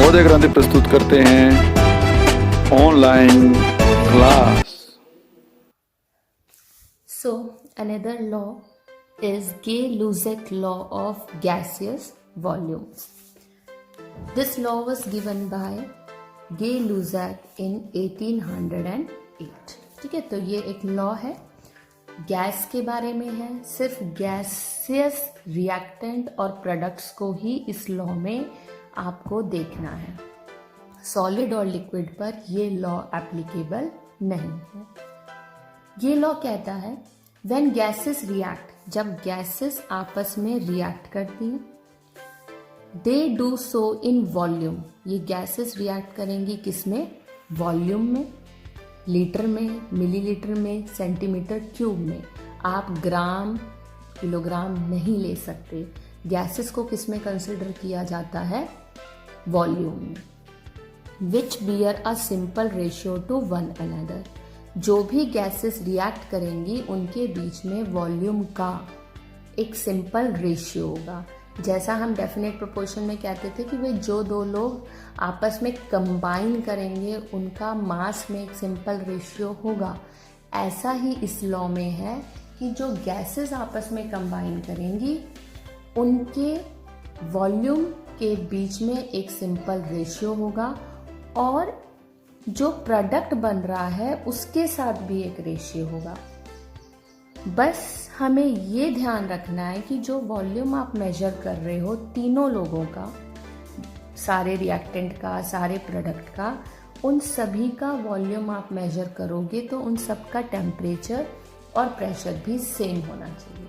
नवोदय क्रांति प्रस्तुत करते हैं online class. So another law is Gay-Lussac law of gaseous volumes. This law was given by Gay-Lussac in 1808. ठीक है, तो ये एक लॉ है, गैस के बारे में है। सिर्फ गैसियस रिएक्टेंट और प्रोडक्ट्स को ही इस लॉ में आपको देखना है। सॉलिड और लिक्विड पर ये लॉ एप्लीकेबल नहीं है। ये लॉ कहता है व्हेन गैसेस रिएक्ट, जब गैसेस आपस में रिएक्ट करती हैं, they do so in volume, ये गैसेस रिएक्ट करेंगी किसमें? वॉल्यूम में, लीटर में, मिलीलीटर में, सेंटीमीटर क्यूब में। आप ग्राम किलोग्राम नहीं ले सकते। गैसेस को किस में कंसिडर किया जाता है? वॉल्यूम में। Which bear a simple ratio to one another, जो भी गैसेस रिएक्ट करेंगी उनके बीच में वॉल्यूम का एक सिंपल रेशियो होगा। जैसा हम डेफिनेट प्रोपोर्शन में कहते थे कि वे जो दो लोग आपस में कंबाइन करेंगे उनका मास में एक सिंपल रेशियो होगा, ऐसा ही इस लॉ में है कि जो गैसेस आपस में कंबाइन करेंगी उनके वॉल्यूम के बीच में एक सिंपल रेशियो होगा और जो प्रोडक्ट बन रहा है उसके साथ भी एक रेशियो होगा। बस हमें ये ध्यान रखना है कि जो वॉल्यूम आप मेजर कर रहे हो तीनों लोगों का, सारे रिएक्टेंट का, सारे प्रोडक्ट का, उन सभी का वॉल्यूम आप मेजर करोगे तो उन सब का टेम्परेचर और प्रेशर भी सेम होना चाहिए।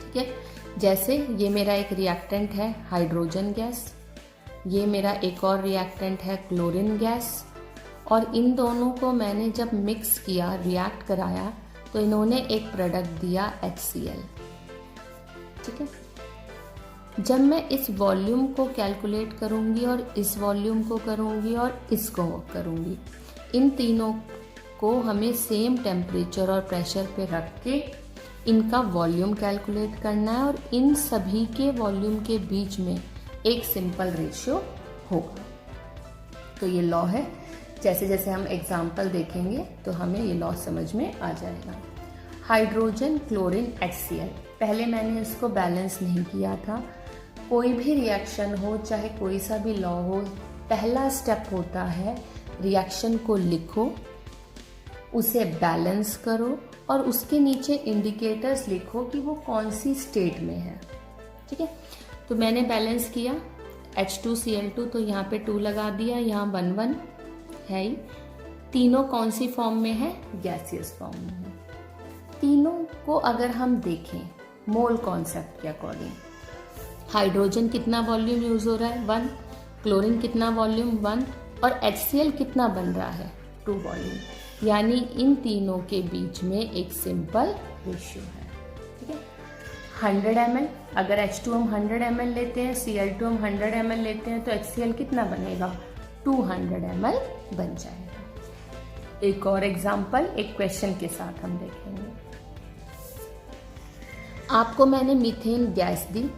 ठीक है, जैसे ये मेरा एक रिएक्टेंट है हाइड्रोजन गैस, ये मेरा एक और रिएक्टेंट है क्लोरीन गैस, और इन दोनों को मैंने जब मिक्स किया, रिएक्ट कराया, तो इन्होंने एक प्रोडक्ट दिया HCl। ठीक है, जब मैं इस वॉल्यूम को कैलकुलेट करूंगी और इस वॉल्यूम को करूंगी और इसको करूंगी, इन तीनों को हमें सेम टेम्परेचर और प्रेशर पे रख के इनका वॉल्यूम कैलकुलेट करना है और इन सभी के वॉल्यूम के बीच में एक सिंपल रेशियो होगा। तो ये लॉ है। जैसे जैसे हम एग्जाम्पल देखेंगे तो हमें ये लॉ समझ में आ जाएगा। हाइड्रोजन क्लोरीन HCl, पहले मैंने इसको बैलेंस नहीं किया था। कोई भी रिएक्शन हो, चाहे कोई सा भी लॉ हो, पहला स्टेप होता है रिएक्शन को लिखो, उसे बैलेंस करो और उसके नीचे इंडिकेटर्स लिखो कि वो कौन सी स्टेट में है। ठीक है, तो मैंने बैलेंस किया H2Cl2, तो यहाँ पे 2 लगा दिया, यहाँ 1 1 है ही। तीनों कौन सी फॉर्म में है? गैसियस फॉर्म में है। तीनों को अगर हम देखें मोल कॉन्सेप्ट के अकॉर्डिंग, हाइड्रोजन कितना वॉल्यूम यूज हो रहा है? 1, क्लोरीन कितना वॉल्यूम? 1, और HCl कितना बन रहा है? 2 वॉल्यूम। यानी इन तीनों के बीच में एक सिंपल रेशियो है। ठीक है, 100 ml, अगर H2 हम 100 ml लेते हैं, Cl2 हम 100 ml लेते हैं, तो HCl कितना बनेगा? 200 ml बन जाएगा। एक और एग्जांपल एक क्वेश्चन के साथ हम देखेंगे। आपको मैंने मीथेन गैस दी,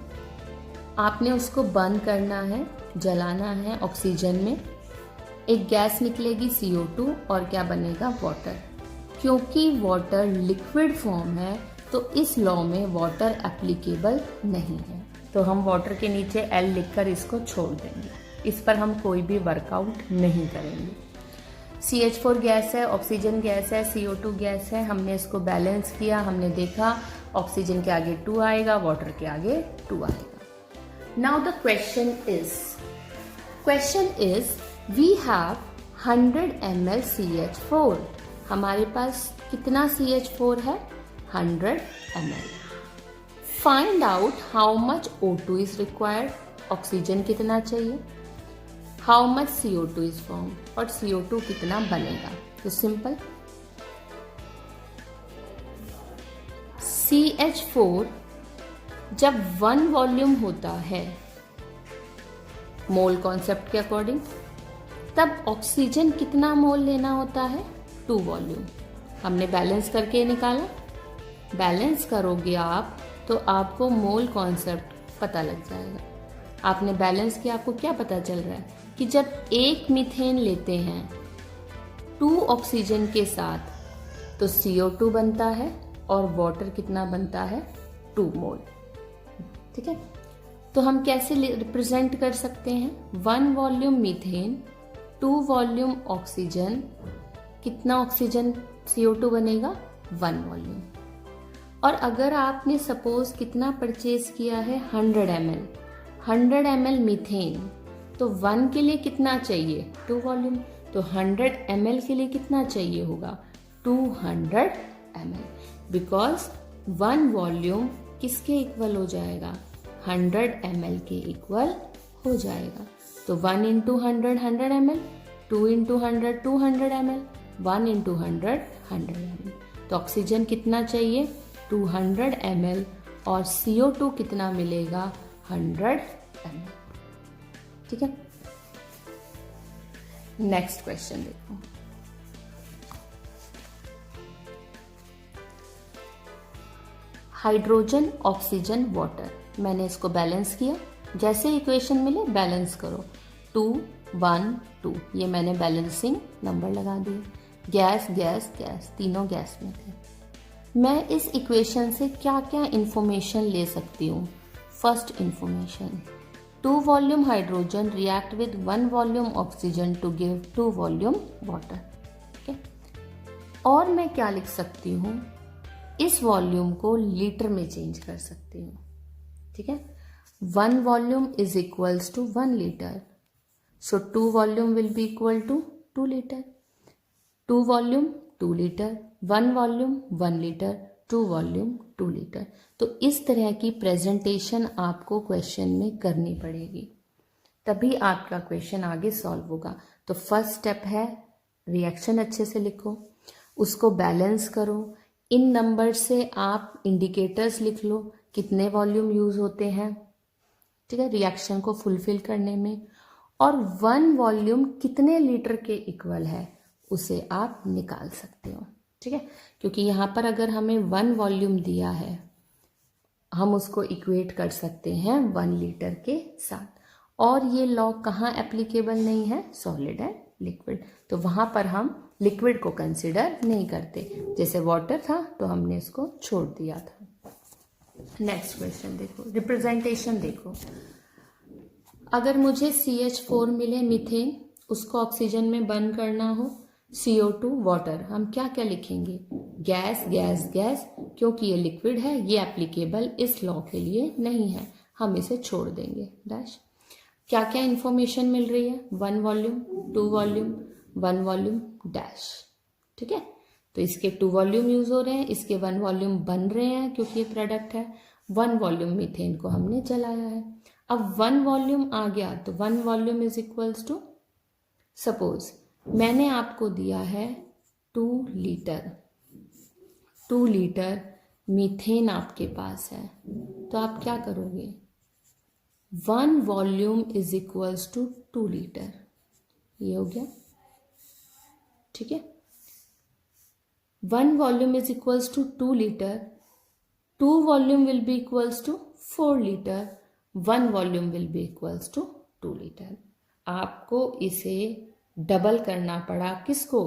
आपने उसको बर्न करना है, जलाना है ऑक्सीजन में, एक गैस निकलेगी CO2 और क्या बनेगा? वाटर। क्योंकि वाटर लिक्विड फॉर्म है तो इस लॉ में वाटर एप्लीकेबल नहीं है, तो हम वाटर के नीचे L लिखकर इसको छोड़ देंगे। इस पर हम कोई भी वर्कआउट नहीं करेंगे। CH4 गैस है, ऑक्सीजन गैस है, CO2 गैस है, हमने इसको बैलेंस किया, हमने देखा ऑक्सीजन के आगे 2 आएगा, वाटर के आगे 2 आएगा। Now the question is we have 100 ml CH4। हमारे पास कितना CH4 है? 100 ml। Find out how much O2 is required, oxygen कितना चाहिए, how much CO2 is form, और CO2 कितना बनेगा। तो सिंपल, CH4 जब 1 वॉल्यूम होता है मोल कॉन्सेप्ट के अकॉर्डिंग, तब ऑक्सीजन कितना मोल लेना होता है? 2 वॉल्यूम। हमने बैलेंस करके निकाला, बैलेंस करोगे आप तो आपको मोल कॉन्सेप्ट पता लग जाएगा। आपने बैलेंस किया, आपको क्या पता चल रहा है कि जब एक मीथेन लेते हैं 2 ऑक्सीजन के साथ तो CO2 बनता है और वाटर कितना बनता है 2 मोल। ठीक है, तो हम कैसे रिप्रेजेंट कर सकते हैं 1 वॉल्यूम मीथेन 2 वॉल्यूम ऑक्सीजन, कितना ऑक्सीजन CO2 बनेगा 1 वॉल्यूम। और अगर आपने सपोज कितना परचेज किया है 100 ml मीथेन, तो 1 के लिए कितना चाहिए 2 वॉल्यूम, तो 100 ml के लिए कितना चाहिए होगा 200 ml, बिकॉज 1 वॉल्यूम किसके इक्वल हो जाएगा 100 ml के इक्वल हो जाएगा। तो 1 into 100 ml, 2 into 100 200 ml, 1 into 100 ml। तो ऑक्सीजन कितना चाहिए 200 ml और CO2 कितना मिलेगा 100 ml। ठीक है, नेक्स्ट क्वेश्चन देखो। हाइड्रोजन, ऑक्सीजन, वाटर, मैंने इसको बैलेंस किया, जैसे इक्वेशन मिले बैलेंस करो 2 1 2, ये मैंने बैलेंसिंग नंबर लगा दिए। गैस गैस गैस, तीनों गैस में थे। मैं इस इक्वेशन से क्या क्या इंफॉर्मेशन ले सकती हूँ। First information, 2 volume hydrogen react with 1 volume oxygen to give 2 volume water. ठीक है, और मैं क्या लिख सकती हूँ, इस वॉल्यूम को लीटर में चेंज कर सकती हूँ। ठीक है, 1 volume is equals to 1 litre, so 2 volume will be equal to 2 litre, 2 volume 2 litre, 1 volume 1 litre, 2 volume 2 litre. तो इस तरह की प्रेजेंटेशन आपको क्वेश्चन में करनी पड़ेगी, तभी आपका क्वेश्चन आगे सॉल्व होगा। तो फर्स्ट स्टेप है रिएक्शन अच्छे से लिखो, उसको बैलेंस करो, इन नंबर से आप इंडिकेटर्स लिख लो कितने वॉल्यूम यूज होते हैं। ठीक है, रिएक्शन को फुलफिल करने में, और 1 वॉल्यूम कितने लीटर के इक्वल है उसे आप निकाल सकते हो। ठीक है, क्योंकि यहाँ पर अगर हमें 1 वॉल्यूम दिया है, हम उसको इक्वेट कर सकते हैं 1 लीटर के साथ। और ये लॉ कहाँ एप्लीकेबल नहीं है, सॉलिड एंड लिक्विड, तो वहाँ पर हम लिक्विड को कंसिडर नहीं करते। जैसे वाटर था तो हमने इसको छोड़ दिया था। नेक्स्ट क्वेश्चन देखो, रिप्रेजेंटेशन देखो। अगर मुझे CH4 मिले मीथेन, उसको ऑक्सीजन में बर्न करना हो, CO2 वाटर, हम क्या क्या लिखेंगे, गैस गैस गैस, क्योंकि ये लिक्विड है, ये एप्लीकेबल इस लॉ के लिए नहीं है, हम इसे छोड़ देंगे डैश। क्या क्या इंफॉर्मेशन मिल रही है, 1 वॉल्यूम 2 वॉल्यूम 1 वॉल्यूम डैश। ठीक है, तो इसके 2 वॉल्यूम यूज हो रहे हैं, इसके 1 वॉल्यूम बन रहे हैं क्योंकि ये प्रोडक्ट है। 1 वॉल्यूम मीथेन को हमने जलाया है। अब 1 वॉल्यूम आ गया तो 1 volume is equals to, suppose मैंने आपको दिया है 2 लीटर, 2 लीटर मीथेन आपके पास है, तो आप क्या करोगे, 1 volume is equals to 2 litre, ये हो गया। ठीक है, 1 volume is equals to 2 litre, 2 volume will be equals to 4 litre, 1 volume will be equals to 2 litre. आपको इसे डबल करना पड़ा, किसको,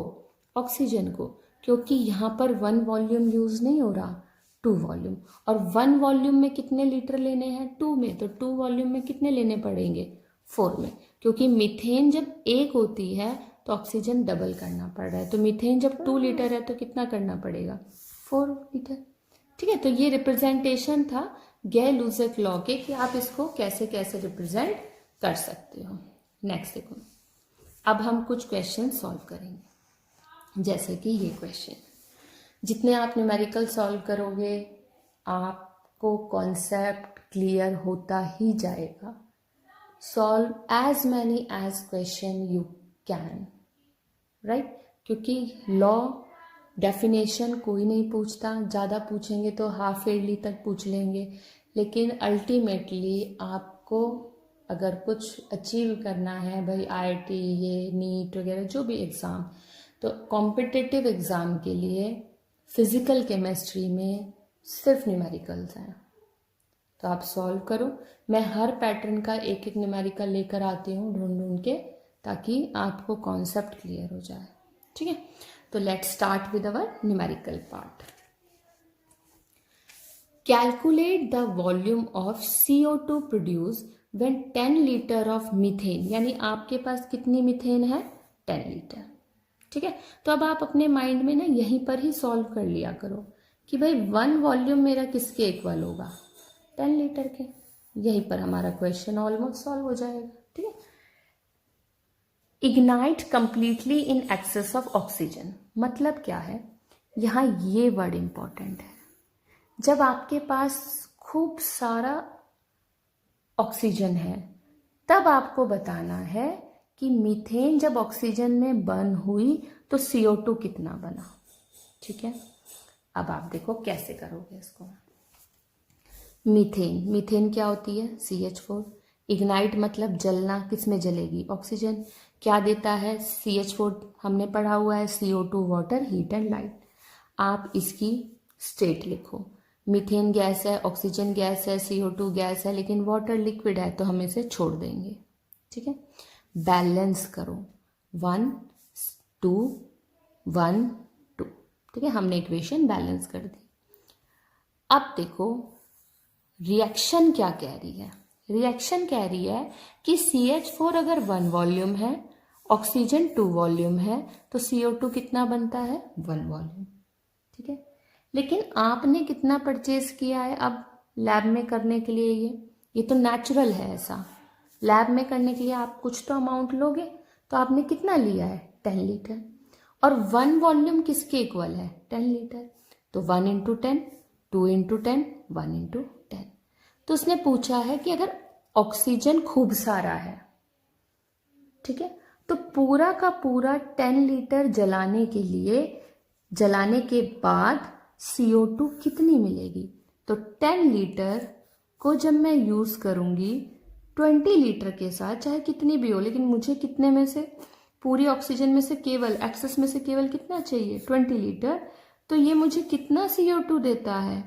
ऑक्सीजन को, क्योंकि यहाँ पर 1 वॉल्यूम यूज नहीं हो रहा, 2 वॉल्यूम, और 1 वॉल्यूम में कितने लीटर लेने हैं 2 में, तो 2 वॉल्यूम में कितने लेने पड़ेंगे 4 में, क्योंकि मीथेन जब 1 होती है तो ऑक्सीजन डबल करना पड़ रहा है, तो मीथेन जब 2 लीटर है तो कितना करना पड़ेगा 4 लीटर। ठीक है, तो ये रिप्रेजेंटेशन था गे-लुजैक लॉ के कि आप इसको कैसे कैसे रिप्रेजेंट कर सकते हो। नेक्स्ट देखो, अब हम कुछ क्वेश्चन सॉल्व करेंगे, जैसे कि ये क्वेश्चन। जितने आप न्यूमेरिकल सॉल्व करोगे आपको कॉन्सेप्ट क्लियर होता ही जाएगा। Solve as many as question you can, right, क्योंकि लॉ डेफिनेशन कोई नहीं पूछता, ज़्यादा पूछेंगे तो हाफ ईयरली तक पूछ लेंगे, लेकिन अल्टीमेटली आपको अगर कुछ अचीव करना है भाई, IIT, ये नीट वगैरह जो भी एग्ज़ाम, तो कॉम्पिटिटिव एग्ज़ाम के लिए फिज़िकल केमिस्ट्री में सिर्फ न्यूमेरिकल्स हैं, तो आप सॉल्व करो। मैं हर पैटर्न का एक एक न्यूमेरिकल लेकर आती हूँ ढूंढ के, ताकि आपको कॉन्सेप्ट क्लियर हो जाए। ठीक है, तो let's start with our numerical part. Calculate the volume of CO2 produce when 10 litre of methane, यानी आपके पास कितनी मीथेन है, 10 लीटर। ठीक है, तो अब आप अपने माइंड में ना यहीं पर ही सॉल्व कर लिया करो कि भाई 1 वॉल्यूम मेरा किसके इक्वल होगा, 10 लीटर के। यहीं पर हमारा क्वेश्चन ऑलमोस्ट सॉल्व हो जाएगा। ठीक है, ignite completely in excess of oxygen, मतलब क्या है, यहाँ ये वर्ड इंपॉर्टेंट है। जब आपके पास खूब सारा ऑक्सीजन है तब आपको बताना है कि मीथेन जब ऑक्सीजन में बर्न हुई तो CO2 कितना बना। ठीक है, अब आप देखो कैसे करोगे इसको। मीथेन क्या होती है, CH4। इग्नाइट मतलब जलना, किस में जलेगी, ऑक्सीजन। क्या देता है, CH4 हमने पढ़ा हुआ है, CO2 water, heat and light. आप इसकी स्टेट लिखो, मीथेन गैस है, ऑक्सीजन गैस है, CO2 गैस है, लेकिन वाटर लिक्विड है तो हम इसे छोड़ देंगे। ठीक है, बैलेंस करो, 1 2 1 2। ठीक है, हमने इक्वेशन बैलेंस कर दी। अब देखो रिएक्शन क्या कह रही है, रिएक्शन कह रही है कि CH4 अगर 1 वॉल्यूम है, ऑक्सीजन 2 वॉल्यूम है, तो CO2 कितना बनता है, 1 वॉल्यूम। ठीक है, लेकिन आपने कितना परचेज किया है अब लैब में करने के लिए, ये तो नेचुरल है ऐसा। लैब में करने के लिए आप कुछ तो अमाउंट लोगे, तो आपने कितना लिया है, 10 लीटर। और 1 वॉल्यूम किसके इक्वल है, 10 लीटर। तो 1 इंटू 10, 2 इंटू 10, 1 इंटू 10। तो उसने पूछा है कि अगर ऑक्सीजन खूब सारा है, ठीक है, तो पूरा का पूरा 10 लीटर जलाने के बाद CO2 कितनी मिलेगी। तो 10 लीटर को जब मैं यूज करूंगी 20 लीटर के साथ, चाहे कितनी भी हो, लेकिन मुझे कितने में से, पूरी ऑक्सीजन में से केवल, एक्सेस में से केवल कितना चाहिए, 20 लीटर। तो ये मुझे कितना CO2 देता है,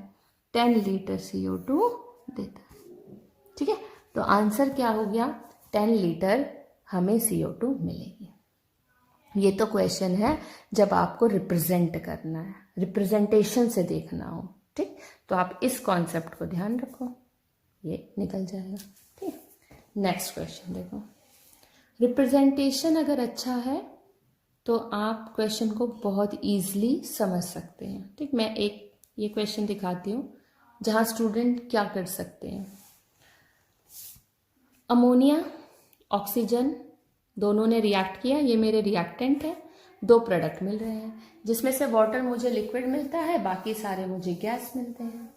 10 लीटर CO2 देता है। ठीक है, तो आंसर क्या हो गया, 10 लीटर हमें CO2 मिलेगी। ये तो क्वेश्चन है जब आपको रिप्रेजेंट करना है, रिप्रेजेंटेशन से देखना हो। ठीक, तो आप इस कॉन्सेप्ट को ध्यान रखो, ये निकल जाएगा। ठीक, नेक्स्ट क्वेश्चन देखो। रिप्रेजेंटेशन अगर अच्छा है तो आप क्वेश्चन को बहुत इजीली समझ सकते हैं। ठीक, मैं एक ये क्वेश्चन दिखाती हूँ जहाँ स्टूडेंट क्या कर सकते हैं। अमोनिया, ऑक्सीजन दोनों ने रिएक्ट किया, ये मेरे रिएक्टेंट है, 2 प्रोडक्ट मिल रहे हैं, जिसमें से वाटर मुझे लिक्विड मिलता है, बाकी सारे मुझे गैस मिलते हैं।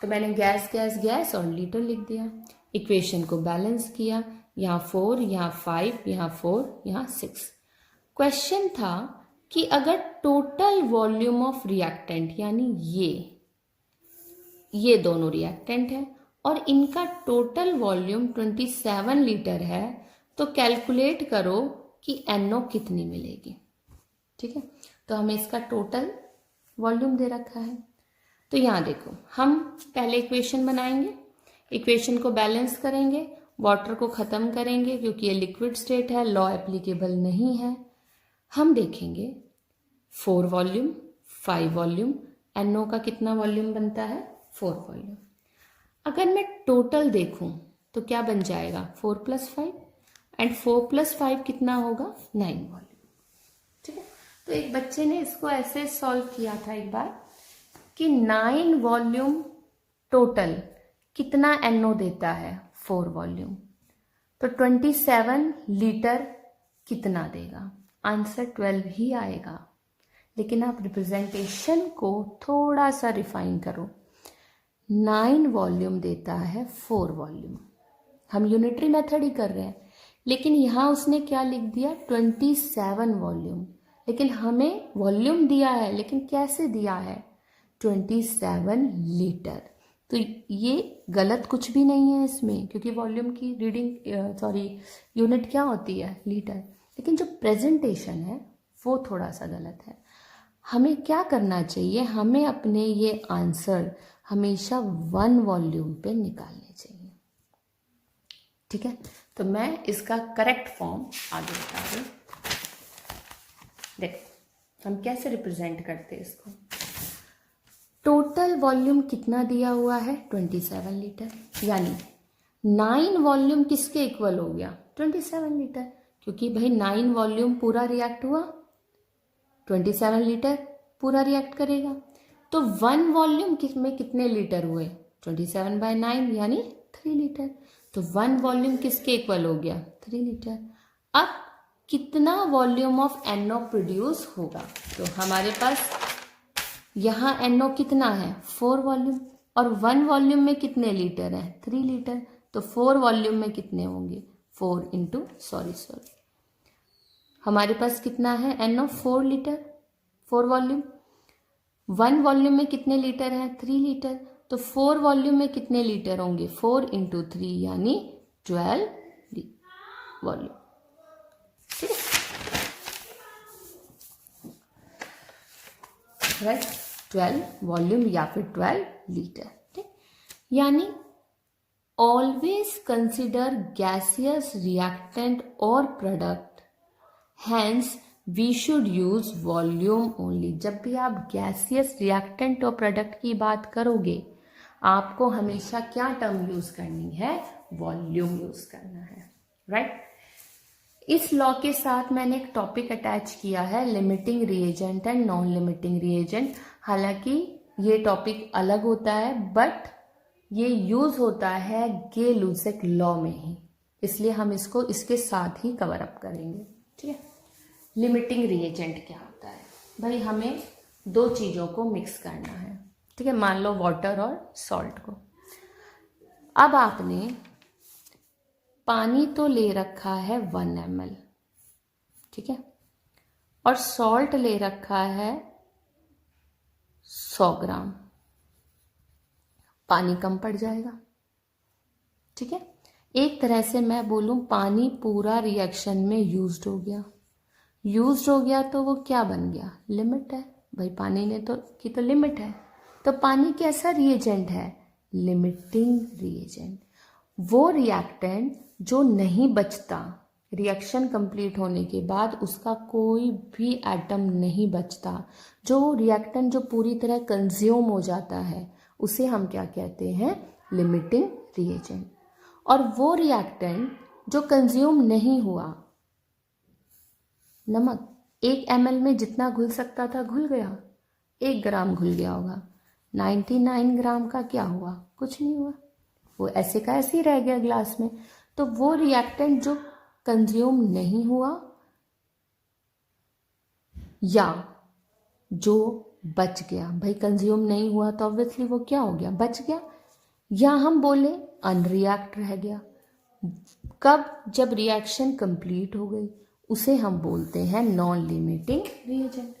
तो मैंने गैस गैस गैस और लीटर लिख दिया, इक्वेशन को बैलेंस किया, यहाँ 4, यहाँ 5, यहाँ 4, यहाँ 6। क्वेश्चन था कि अगर टोटल वॉल्यूम ऑफ रिएक्टेंट, यानी ये दोनों रिएक्टेंट है और इनका टोटल वॉल्यूम 27 लीटर है, तो कैलकुलेट करो कि NO कितनी मिलेगी। ठीक है, तो हमें इसका टोटल वॉल्यूम दे रखा है। तो यहाँ देखो, हम पहले इक्वेशन बनाएंगे, इक्वेशन को बैलेंस करेंगे, वाटर को ख़त्म करेंगे क्योंकि ये लिक्विड स्टेट है, लॉ एप्लीकेबल नहीं है। हम देखेंगे 4 वॉल्यूम, 5 वॉल्यूम, NO का कितना वॉल्यूम बनता है, 4 वॉल्यूम। अगर मैं टोटल देखूं तो क्या बन जाएगा, 4 + 5, एंड 4 + 5 कितना होगा, 9 वॉल्यूम। ठीक है, तो एक बच्चे ने इसको ऐसे सॉल्व किया था एक बार कि 9 वॉल्यूम टोटल कितना NO देता है, 4 वॉल्यूम, तो 27 लीटर कितना देगा, आंसर 12 ही आएगा। लेकिन आप रिप्रेजेंटेशन को थोड़ा सा रिफाइन करो, 9 वॉल्यूम देता है 4 वॉल्यूम, हम यूनिटरी मेथड ही कर रहे हैं, लेकिन यहाँ उसने क्या लिख दिया, 27 वॉल्यूम, लेकिन हमें वॉल्यूम दिया है, लेकिन कैसे दिया है, 27 लीटर। तो ये गलत कुछ भी नहीं है इसमें, क्योंकि वॉल्यूम की रीडिंग यूनिट क्या होती है, लीटर, लेकिन जो प्रेजेंटेशन है वो थोड़ा सा गलत है। हमें क्या करना चाहिए, हमें अपने ये आंसर हमेशा 1 वॉल्यूम पे निकालने चाहिए। ठीक है, तो मैं इसका करेक्ट फॉर्म आगे बता रही हूँ। देखो हम कैसे रिप्रेजेंट करते हैं इसको। टोटल वॉल्यूम कितना दिया हुआ है 27 लीटर, यानी 9 वॉल्यूम किसके इक्वल हो गया 27 लीटर, क्योंकि भाई 9 वॉल्यूम पूरा रिएक्ट हुआ, 27 लीटर पूरा रिएक्ट करेगा। तो 1 वॉल्यूम में कितने लीटर हुए 27/9 यानी 3 लीटर। तो 1 वॉल्यूम किसके इक्वल हो गया 3 लीटर। अब कितना वॉल्यूम ऑफ NO प्रोड्यूस होगा, तो हमारे पास यहाँ NO कितना है 4 वॉल्यूम, और 1 वॉल्यूम में कितने लीटर है 3 लीटर। तो 4 वॉल्यूम में कितने होंगे 4 इंटू हमारे पास कितना है NO 4 लीटर 4 वॉल्यूम। 1 वॉल्यूम में कितने लीटर है 3 लीटर। तो 4 वॉल्यूम में कितने लीटर होंगे 4 इंटू 3 यानी 12 वॉल्यूम। ठीक है, राइट, 12 वॉल्यूम या फिर 12 लीटर। ठीक, यानी ऑलवेज कंसिडर गैसियस रिएक्टेंट और product, hence we should use volume only. जब भी आप गैसियस रिएक्टेंट और प्रोडक्ट की बात करोगे आपको हमेशा क्या टर्म यूज करनी है वॉल्यूम यूज करना है, राइट। इस लॉ के साथ मैंने एक टॉपिक अटैच किया है limiting reagent and non limiting reagent. हालांकि ये टॉपिक अलग होता है बट ये यूज होता है गे-लुसेक लॉ में ही, इसलिए हम इसको इसके साथ ही कवर अप करेंगे। ठीक है, लिमिटिंग रिएजेंट क्या होता है भाई, हमें 2 चीजों को मिक्स करना है। ठीक है, मान लो वाटर और सॉल्ट को। अब आपने पानी तो ले रखा है 1 ml, ठीक है, और सॉल्ट ले रखा है 100 ग्राम। पानी कम पड़ जाएगा। ठीक है, एक तरह से मैं बोलूं पानी पूरा रिएक्शन में यूज्ड हो गया तो वो क्या बन गया लिमिट है भाई, पानी ने तो की तो लिमिट है। तो पानी कैसा रिएजेंट है लिमिटिंग रिएजेंट। वो रिएक्टेंट जो नहीं बचता रिएक्शन कंप्लीट होने के बाद, उसका कोई भी एटम नहीं बचता, जो रिएक्टेंट जो पूरी तरह कंज्यूम हो जाता है उसे हम क्या कहते हैं लिमिटिंग रिएजेंट। और वो रिएक्टेंट जो कंज्यूम नहीं हुआ, नमक 1 ml में जितना घुल सकता था घुल गया, 1 ग्राम घुल गया होगा, 99 ग्राम का क्या हुआ कुछ नहीं हुआ, वो ऐसे का ऐसे ही रह गया ग्लास में। तो वो रिएक्टेंट जो कंज्यूम नहीं हुआ या जो बच गया, भाई कंज्यूम नहीं हुआ तो ऑब्वियसली वो क्या हो गया बच गया, या हम बोले अनरिएक्ट रह गया। कब जब रिएक्शन कंप्लीट हो गई उसे हम बोलते हैं नॉन लिमिटिंग रिएजेंट।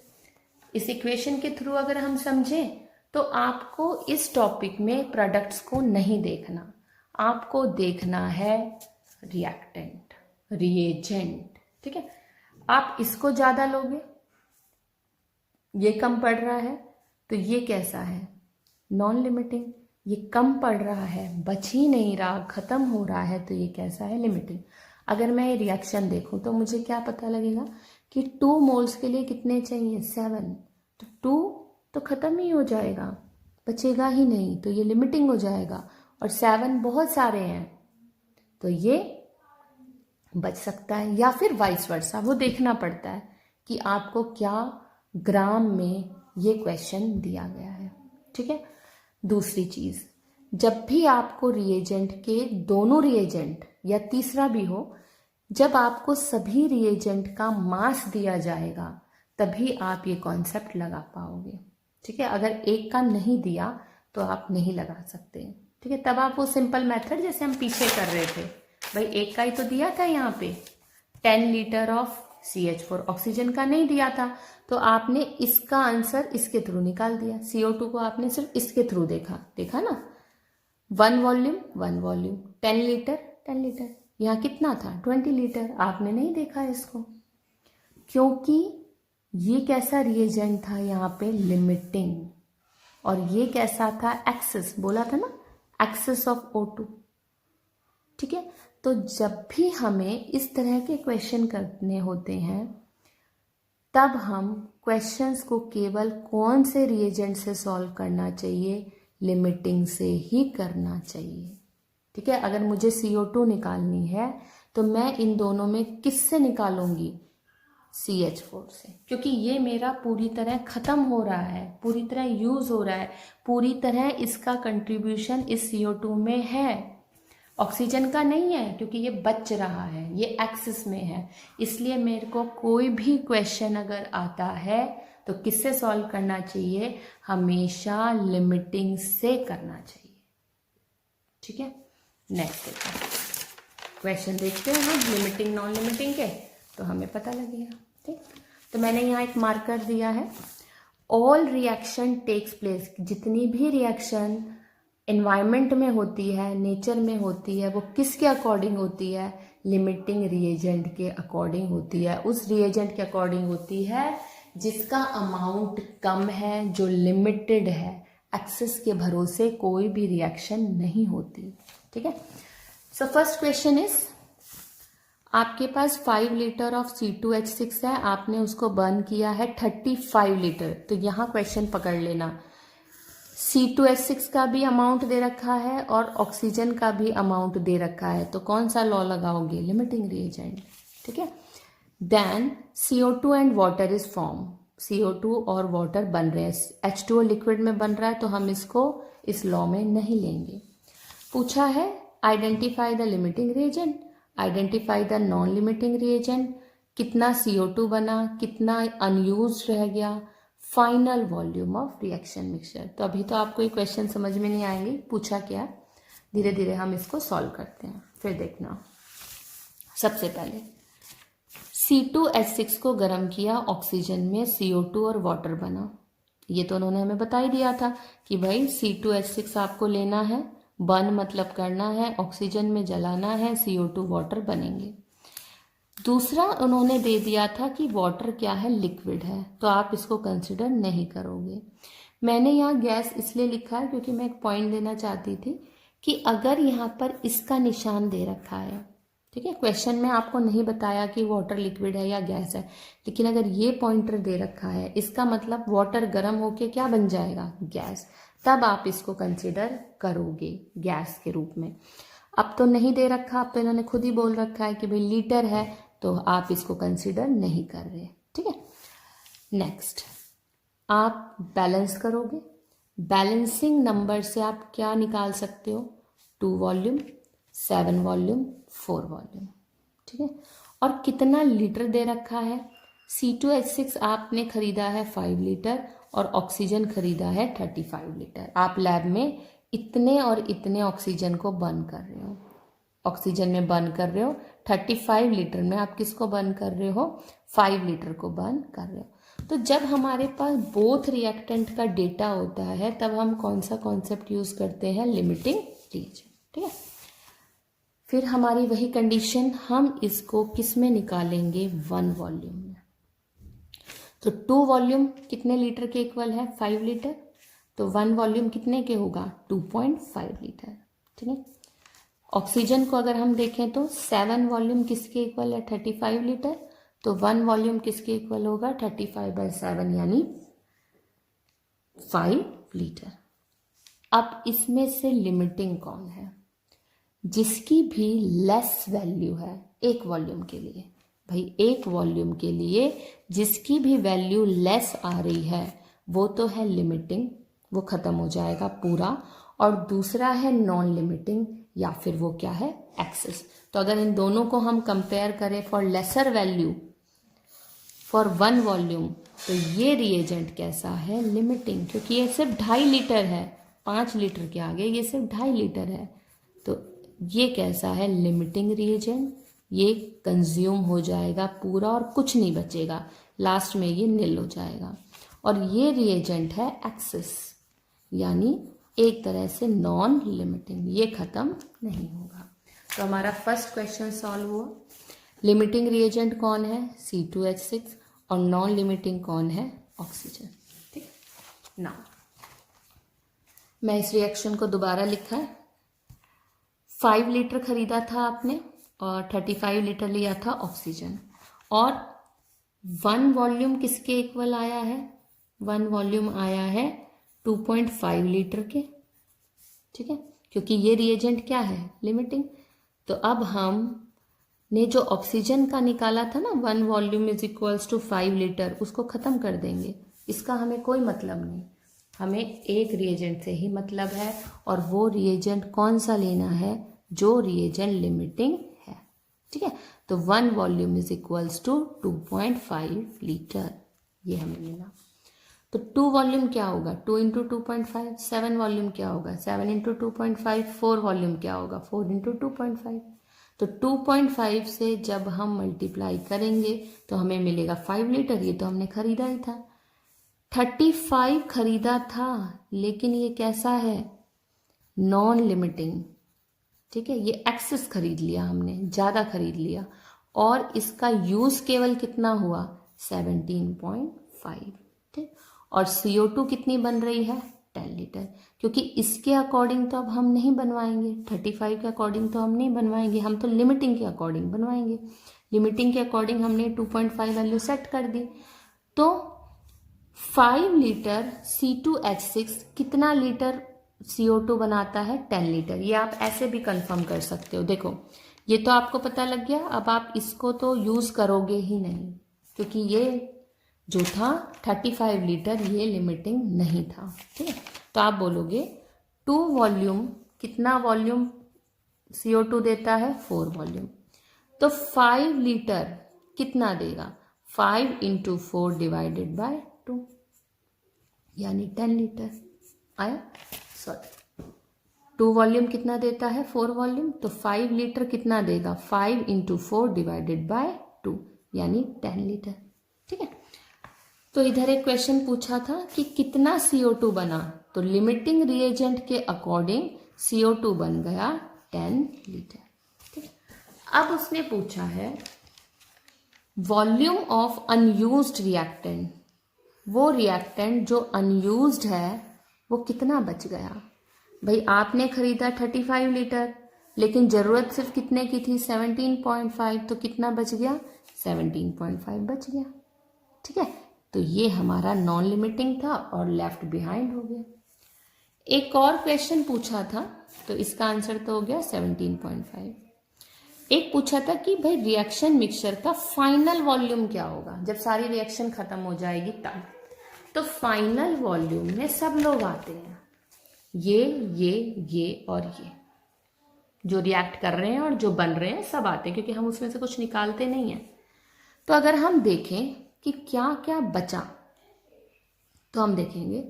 इस इक्वेशन के थ्रू अगर हम समझें तो आपको इस टॉपिक में प्रोडक्ट्स को नहीं देखना, आपको देखना है रिएक्टेंट रिएजेंट। ठीक है, आप इसको ज्यादा लोगे, ये कम पड़ रहा है तो ये कैसा है नॉन लिमिटिंग, ये कम पड़ रहा है बच ही नहीं रहा खत्म हो रहा है तो ये कैसा है लिमिटिंग। अगर मैं ये रिएक्शन देखूं तो मुझे क्या पता लगेगा कि 2 मोल्स के लिए कितने चाहिए 7, तो 2 तो खत्म ही हो जाएगा, बचेगा ही नहीं, तो ये लिमिटिंग हो जाएगा। और 7 बहुत सारे हैं तो ये बच सकता है, या फिर वाइस वर्सा, वो देखना पड़ता है कि आपको क्या ग्राम में ये क्वेश्चन दिया गया है। ठीक है, दूसरी चीज, जब भी आपको रिएजेंट के दोनों रिएजेंट या तीसरा भी हो, जब आपको सभी रिएजेंट का मास दिया जाएगा तभी आप ये कॉन्सेप्ट लगा पाओगे। ठीक है, अगर एक का नहीं दिया तो आप नहीं लगा सकते। ठीक है, तब आप वो सिंपल मेथड जैसे हम पीछे कर रहे थे, भाई एक का ही तो दिया था यहाँ पे 10 लीटर ऑफ CH4, ऑक्सीजन का नहीं दिया था, तो आपने इसका आंसर इसके थ्रू निकाल दिया। CO2 को आपने सिर्फ इसके थ्रू देखा ना, 1 वॉल्यूम 10 लीटर, यहाँ कितना था 20 लीटर, आपने नहीं देखा इसको, क्योंकि ये कैसा रिएजेंट था यहाँ पे लिमिटिंग। और ये कैसा था, एक्सेस, बोला था ना, एक्सेस ऑफ O2। ठीक है, तो जब भी हमें इस तरह के क्वेश्चन करने होते हैं तब हम क्वेश्चंस को केवल कौन से रिएजेंट से सॉल्व करना चाहिए, लिमिटिंग से ही करना चाहिए। ठीक है, अगर मुझे CO2 निकालनी है तो मैं इन दोनों में किससे निकालूंगी, CH4 से, क्योंकि ये मेरा पूरी तरह खत्म हो रहा है, पूरी तरह यूज हो रहा है, पूरी तरह इसका कंट्रीब्यूशन इस CO2 में है, ऑक्सीजन का नहीं है, क्योंकि ये बच रहा है, ये एक्सिस में है। इसलिए मेरे को कोई भी क्वेश्चन अगर आता है तो किससे सॉल्व करना चाहिए, हमेशा लिमिटिंग से करना चाहिए। ठीक है, नेक्स्ट देखते हैं, क्वेश्चन देखते हैं हम लिमिटिंग नॉन लिमिटिंग के, तो हमें पता लगेगा। ठीक, तो मैंने यहाँ एक मार्कर दिया है, ऑल रिएक्शन टेक्स प्लेस, जितनी भी रिएक्शन एनवायरनमेंट में होती है, नेचर में होती है, वो किसके अकॉर्डिंग होती है, लिमिटिंग रिएजेंट के अकॉर्डिंग होती है, उस रिएजेंट के अकॉर्डिंग होती है जिसका अमाउंट कम है, जो लिमिटेड है, एक्सेस के भरोसे कोई भी रिएक्शन नहीं होती। ठीक है, सो फर्स्ट क्वेश्चन इज, आपके पास 5 लीटर ऑफ C2H6 है, आपने उसको बर्न किया है 35 लीटर। तो यहाँ क्वेश्चन पकड़ लेना, C2H6 का भी अमाउंट दे रखा है और ऑक्सीजन का भी अमाउंट दे रखा है, तो कौन सा लॉ लगाओगे, लिमिटिंग रिएजेंट। ठीक है, then CO2 and water is form, CO2 और वाटर बन रहे हैं, H2O लिक्विड में बन रहा है, तो हम इसको इस लॉ में नहीं लेंगे। पूछा है identify the limiting reagent, identify the non limiting reagent, कितना CO2 बना, कितना अनयूज्ड रह गया, final volume of reaction mixture. तो अभी तो आपको ये क्वेश्चन समझ में नहीं आएंगे, पूछा क्या, धीरे धीरे हम इसको सॉल्व करते हैं, फिर देखना। सबसे पहले C2H6 को गर्म किया, ऑक्सीजन में CO2 और वाटर बना। ये तो उन्होंने हमें बता ही दिया था कि भाई C2H6 आपको लेना है, बर्न मतलब करना है, ऑक्सीजन में जलाना है, CO2 वाटर बनेंगे। दूसरा उन्होंने दे दिया था कि वाटर क्या है, लिक्विड है, तो आप इसको कंसिडर नहीं करोगे। मैंने यहाँ गैस इसलिए लिखा है क्योंकि मैं एक पॉइंट देना चाहती थी कि अगर यहाँ पर इसका निशान दे रखा है, ठीक है, क्वेश्चन में आपको नहीं बताया कि वाटर लिक्विड है या गैस है, लेकिन अगर ये पॉइंटर दे रखा है, इसका मतलब वाटर गर्म होके क्या बन जाएगा, गैस, तब आप इसको कंसिडर करोगे गैस के रूप में। अब तो नहीं दे रखा, अब तो इन्होंने खुद ही बोल रखा है कि भाई लीटर है, तो आप इसको कंसिडर नहीं कर रहे। ठीक है, नेक्स्ट आप बैलेंस करोगे, बैलेंसिंग नंबर से आप क्या निकाल सकते हो, 2 वॉल्यूम, 7 वॉल्यूम, 4 वॉल्यूम। ठीक है, और कितना लीटर दे रखा है, C2H6 आपने खरीदा है 5 लीटर और ऑक्सीजन खरीदा है 35 लीटर। आप लैब में इतने और इतने ऑक्सीजन को बर्न कर रहे हो, ऑक्सीजन में बर्न कर रहे हो, 35 लीटर में आप किसको बर्न कर रहे हो, 5 लीटर को बर्न कर रहे हो। तो जब हमारे पास बोथ रिएक्टेंट का डेटा होता है तब हम कौन सा कॉन्सेप्ट यूज करते हैं, लिमिटिंग रिएजेंट। ठीक है, फिर हमारी वही कंडीशन, हम इसको किस में निकालेंगे, 1 वॉल्यूम में। तो 2 वॉल्यूम कितने लीटर के इक्वल है, 5 लीटर, तो 1 वॉल्यूम कितने के होगा, 2.5 लीटर। ठीक है, ऑक्सीजन को अगर हम देखें तो 7 वॉल्यूम किसके इक्वल है, 35 लीटर, तो 1 वॉल्यूम किसके इक्वल होगा, 35/7 यानी 5 लीटर। अब इसमें से लिमिटिंग कौन है, जिसकी भी लेस वैल्यू है 1 वॉल्यूम के लिए, भाई 1 वॉल्यूम के लिए जिसकी भी वैल्यू लेस आ रही है वो तो है लिमिटिंग, वो खत्म हो जाएगा पूरा, और दूसरा है नॉन लिमिटिंग या फिर वो क्या है, एक्सेस। तो अगर इन दोनों को हम कंपेयर करें for lesser value for 1 volume, तो ये रिएजेंट कैसा है, लिमिटिंग, क्योंकि ये सिर्फ 2.5 लीटर है, 5 लीटर के आगे ये सिर्फ 2.5 लीटर है, तो ये कैसा है, लिमिटिंग रिएजेंट, ये कंज्यूम हो जाएगा पूरा और कुछ नहीं बचेगा, लास्ट में ये निल हो जाएगा। और ये रिएजेंट है एक्सेस, यानी एक तरह से नॉन लिमिटिंग, ये खत्म नहीं होगा। तो हमारा फर्स्ट क्वेश्चन सॉल्व हुआ, लिमिटिंग रिएजेंट कौन है, C2H6, और नॉन लिमिटिंग कौन है, ऑक्सीजन। ठीक, नाउ मैं इस रिएक्शन को दोबारा लिखा है। 5 लीटर खरीदा था आपने और 35 लीटर लिया था ऑक्सीजन, और 1 वॉल्यूम किसके इक्वल आया है? 1 वॉल्यूम आया है 2.5 लीटर के, ठीक है, क्योंकि ये रिएजेंट क्या है? लिमिटिंग। तो अब हम ने जो ऑक्सीजन का निकाला था ना 1 volume is equals to 5 litre, उसको खत्म कर देंगे। इसका हमें कोई मतलब नहीं, हमें एक रिएजेंट से ही मतलब है, और वो रिएजेंट कौन सा लेना है? जो रिएजेंट लिमिटिंग है, ठीक है। तो 1 volume is equals to 2.5 litre, ये हमें मिला। तो 2 वॉल्यूम क्या होगा? 2 इंटू 2.5। 7 वॉल्यूम क्या होगा? 7 इंटू 2.5। 4 वॉल्यूम क्या होगा? 4 इंटू 2.5। तो 2.5 से जब हम मल्टीप्लाई करेंगे तो हमें मिलेगा 5 लीटर। ये तो हमने खरीदा ही था। 35 खरीदा था, लेकिन ये कैसा है? नॉन लिमिटिंग, ठीक है। ये एक्सेस खरीद लिया हमने, ज़्यादा खरीद लिया, और इसका यूज़ केवल कितना हुआ? 17.5, ठीक। और CO2 कितनी बन रही है? 10 लीटर। क्योंकि इसके अकॉर्डिंग तो अब हम नहीं बनवाएंगे, 35 के अकॉर्डिंग तो हम नहीं बनवाएंगे, हम तो लिमिटिंग के अकॉर्डिंग बनवाएंगे। लिमिटिंग के अकॉर्डिंग हमने 2.5 वैल्यू सेट कर दी। तो 5 लीटर C2H6 कितना लीटर CO2 बनाता है? 10 लीटर। ये आप ऐसे भी कंफर्म कर सकते हो। देखो, ये तो आपको पता लग गया। अब आप इसको तो यूज़ करोगे ही नहीं, क्योंकि ये जो था 35 लीटर, ये लिमिटिंग नहीं था, ठीक है। तो आप बोलोगे 2 वॉल्यूम, कितना वॉल्यूम CO2 देता है? 4 वॉल्यूम। तो 5 लीटर कितना देगा? 5 इंटू 4 डिवाइडेड बाय 2, यानी 10 लीटर आया। सॉरी, 2 वॉल्यूम कितना देता है? 4 वॉल्यूम। तो 5 लीटर कितना देगा? 5 इंटू 4 डिवाइडेड बाय 2, यानी 10 लीटर, ठीक है। तो इधर एक क्वेश्चन पूछा था कि कितना CO2 बना, तो लिमिटिंग रिएजेंट के अकॉर्डिंग CO2 बन गया 10 लीटर, ठीक। अब उसने पूछा है वॉल्यूम ऑफ अनयूज्ड रिएक्टेंट, वो रिएक्टेंट जो अनयूज्ड है वो कितना बच गया। भाई आपने खरीदा 35 लीटर, लेकिन ज़रूरत सिर्फ कितने की थी? 17.5, तो कितना बच गया? 17.5 बच गया, ठीक है। तो ये हमारा नॉन लिमिटिंग था और लेफ्ट बिहाइंड हो गया। एक और क्वेश्चन पूछा था, तो इसका आंसर तो हो गया 17.5। एक पूछा था कि भाई रिएक्शन मिक्सचर का फाइनल वॉल्यूम क्या होगा जब सारी रिएक्शन खत्म हो जाएगी तब। तो फाइनल वॉल्यूम में सब लोग आते हैं, ये और ये जो रिएक्ट कर रहे हैं और जो बन रहे हैं सब आते हैं, क्योंकि हम उसमें से कुछ निकालते नहीं हैं। तो अगर हम देखें कि क्या क्या बचा, तो हम देखेंगे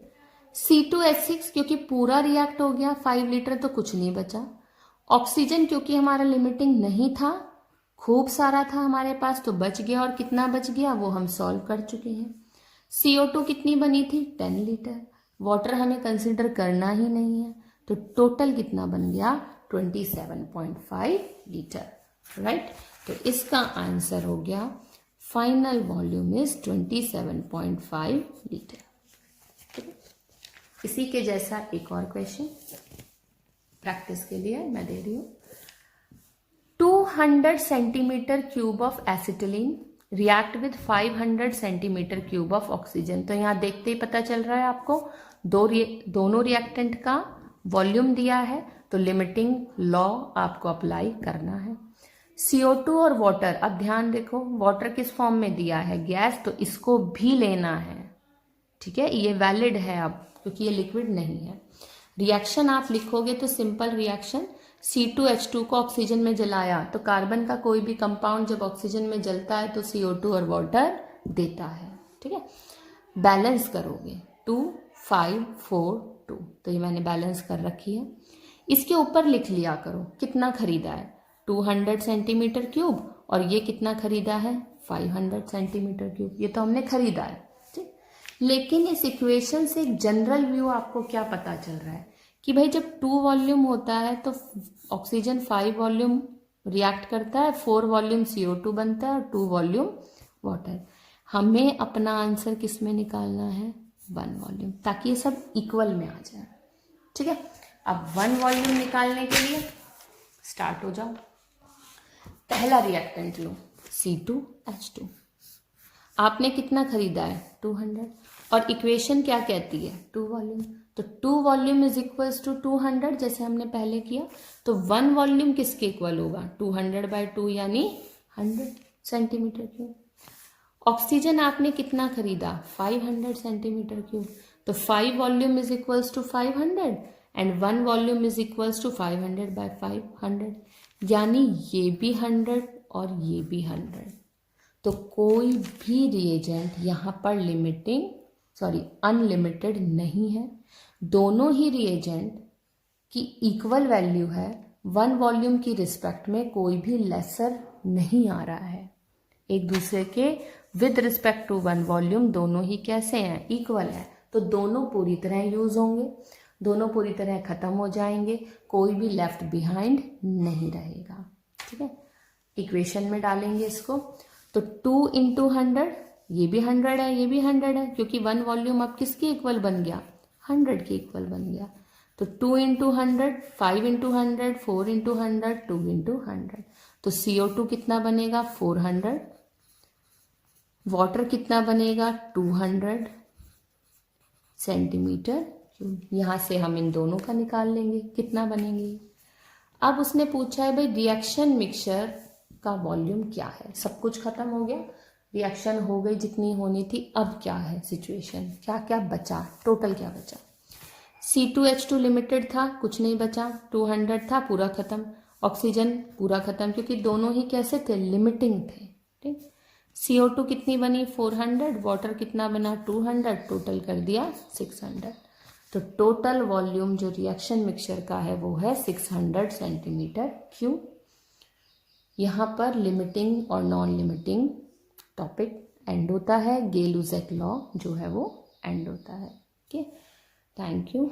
C2H6 क्योंकि पूरा रिएक्ट हो गया, 5 लीटर, तो कुछ नहीं बचा। ऑक्सीजन क्योंकि हमारा लिमिटिंग नहीं था, खूब सारा था हमारे पास, तो बच गया। और कितना बच गया वो हम सॉल्व कर चुके हैं। CO2 कितनी बनी थी? 10 लीटर। वाटर हमें कंसिडर करना ही नहीं है, तो टोटल कितना बन गया? 27.5 लीटर, राइट। तो इसका आंसर हो गया फाइनल वॉल्यूम इज 27.5 लीटर। इसी के जैसा एक और क्वेश्चन प्रैक्टिस के लिए मैं दे रही हूं। 200 centimetre cube of acetylene react with 500 centimetre cube of oxygen. तो यहाँ देखते ही पता चल रहा है आपको दोनों रिएक्टेंट का वॉल्यूम दिया है, तो लिमिटिंग लॉ आपको अप्लाई करना है। CO2 और वाटर, अब ध्यान देखो, वाटर किस फॉर्म में दिया है? गैस, तो इसको भी लेना है, ठीक है। ये वैलिड है अब, क्योंकि ये लिक्विड नहीं है। रिएक्शन आप लिखोगे तो सिंपल रिएक्शन, C2H2 को ऑक्सीजन में जलाया, तो कार्बन का कोई भी कंपाउंड जब ऑक्सीजन में जलता है तो CO2 और वाटर देता है, ठीक है। बैलेंस करोगे 2, 5, 4, 2, तो ये मैंने बैलेंस कर रखी है। इसके ऊपर लिख लिया करो कितना खरीदा है, 200 सेंटीमीटर क्यूब, और ये कितना खरीदा है? 500 सेंटीमीटर क्यूब। ये तो हमने खरीदा है, ठीक। लेकिन इस इक्वेशन से एक जनरल व्यू आपको क्या पता चल रहा है कि भाई जब 2 वॉल्यूम होता है तो ऑक्सीजन 5 वॉल्यूम रिएक्ट करता है, 4 वॉल्यूम CO2 बनता है और 2 वॉल्यूम वाटर। हमें अपना आंसर किस में निकालना है? 1 वॉल्यूम, ताकि ये सब इक्वल में आ जाए, ठीक है, अब 1 वॉल्यूम निकालने के लिए स्टार्ट हो जाओ। पहला रिएक्टेंट लो C2H2। आपने कितना खरीदा है 200, और इक्वेशन क्या कहती है 2 वॉल्यूम, तो 2 वॉल्यूम इज इक्वल्स टू 200 जैसे हमने पहले किया। तो 1 वॉल्यूम किसके इक्वल होगा 200/2 यानी 100 सेंटीमीटर क्यूब। ऑक्सीजन आपने कितना खरीदा 500 सेंटीमीटर क्यूब, तो 5 volume is equals to 500 and 1 volume is equals to 500/500 यानी ये भी 100 और ये भी 100। तो कोई भी रिएजेंट यहाँ पर अनलिमिटेड नहीं है। दोनों ही रिएजेंट की इक्वल वैल्यू है। 1 वॉल्यूम की रिस्पेक्ट में कोई भी लेसर नहीं आ रहा है। एक दूसरे के विद रिस्पेक्ट टू 1 वॉल्यूम दोनों ही कैसे हैं इक्वल है। तो दोनों पूरी तरह यूज होंगे, दोनों पूरी तरह खत्म हो जाएंगे, कोई भी लेफ्ट बिहाइंड नहीं रहेगा। ठीक है, इक्वेशन में डालेंगे इसको, तो 2 इंटू 100, ये भी 100 है ये भी 100 है, क्योंकि 1 वॉल्यूम अब किसके इक्वल बन गया 100 के इक्वल बन गया। तो 2 इंटू 100, 5 इंटू 100, 4 इंटू 100, 2 इंटू 100। तो CO2 कितना बनेगा 400, वाटर कितना बनेगा 200 सेंटीमीटर क्यूब। यहां से हम इन दोनों का निकाल लेंगे कितना बनेंगे। अब उसने पूछा है भाई रिएक्शन मिक्सचर का वॉल्यूम क्या है। सब कुछ खत्म हो गया, रिएक्शन हो गई जितनी होनी थी। अब क्या है सिचुएशन, क्या क्या बचा, टोटल क्या बचा। C2H2 लिमिटेड था, कुछ नहीं बचा, 200 था, पूरा खत्म। ऑक्सीजन पूरा खत्म, क्योंकि दोनों ही कैसे थे लिमिटिंग थे। ठीक, CO2 कितनी बनी 400, वाटर कितना बना 200, टोटल कर दिया 600। तो टोटल वॉल्यूम जो रिएक्शन मिक्सचर का है वो है 600 सेंटीमीटर क्यूब। यहाँ पर लिमिटिंग और नॉन लिमिटिंग टॉपिक एंड होता है। गे लुसेक लॉ जो है वो एंड होता है। Okay, thank you.